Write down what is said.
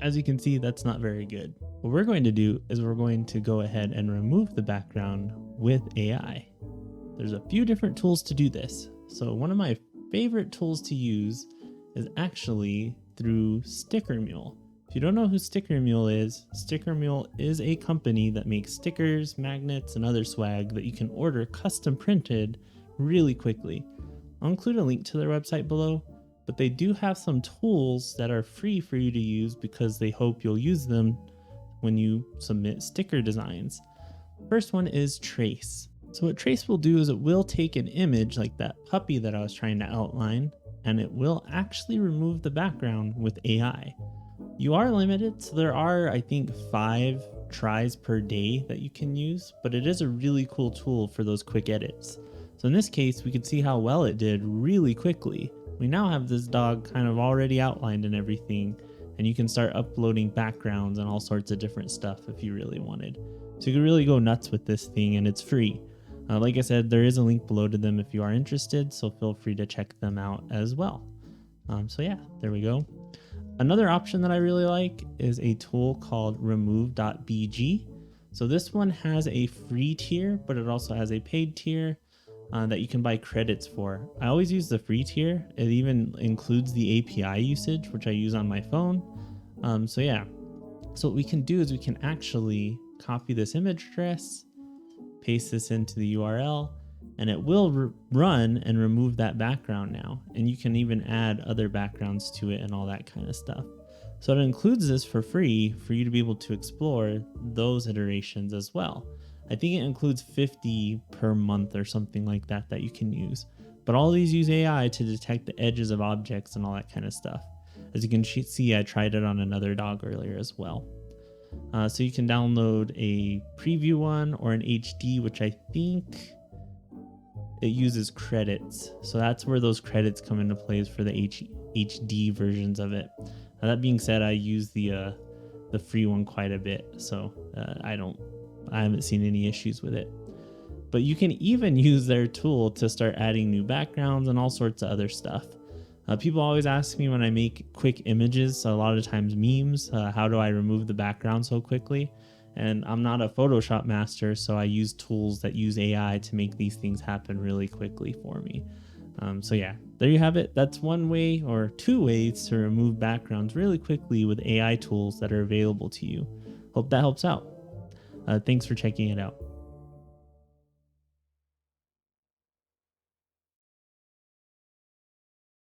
As you can see, that's not very good. What we're going to do is we're going to go ahead and remove the background with AI. There's a few different tools to do this. So one of my favorite tools to use is actually through Sticker Mule. If you don't know who Sticker Mule is a company that makes stickers, magnets, and other swag that you can order custom printed really quickly. I'll include a link to their website below, but they do have some tools that are free for you to use because they hope you'll use them when you submit sticker designs. First one is Trace. So what Trace will do is it will take an image like that puppy that I was trying to outline, and it will actually remove the background with AI. You are limited, so there are, I think, 5 tries per day that you can use, but it is a really cool tool for those quick edits. So in this case, we could see how well it did really quickly. We now have this dog kind of already outlined and everything, and you can start uploading backgrounds and all sorts of different stuff if you really wanted. So you can really go nuts with this thing, and it's free. Like I said, there is a link below to them if you are interested, so feel free to check them out as well. So yeah, there we go. Another option that I really like is a tool called remove.bg. So this one has a free tier, but it also has a paid tier that you can buy credits for. I always use the free tier. It even includes the API usage, which I use on my phone. So yeah, so what we can do is we can actually copy this image address, paste this into the URL, and it will run and remove that background now. And you can even add other backgrounds to it and all that kind of stuff. So it includes this for free for you to be able to explore those iterations as well. I think it includes 50 per month or something like that that you can use. But all these use AI to detect the edges of objects and all that kind of stuff. As you can see, I tried it on another dog earlier as well. So you can download a preview one or an HD, which I think it uses credits. So that's where those credits come into place for the HD versions of it. Now, that being said, I use the free one quite a bit, so I haven't seen any issues with it. But you can even use their tool to start adding new backgrounds and all sorts of other stuff. People always ask me when I make quick images, a lot of times memes, how do I remove the background so quickly? And I'm not a Photoshop master, so I use tools that use AI to make these things happen really quickly for me. So yeah, there you have it. That's one way or 2 ways to remove backgrounds really quickly with AI tools that are available to you. Hope that helps out. Thanks for checking it out.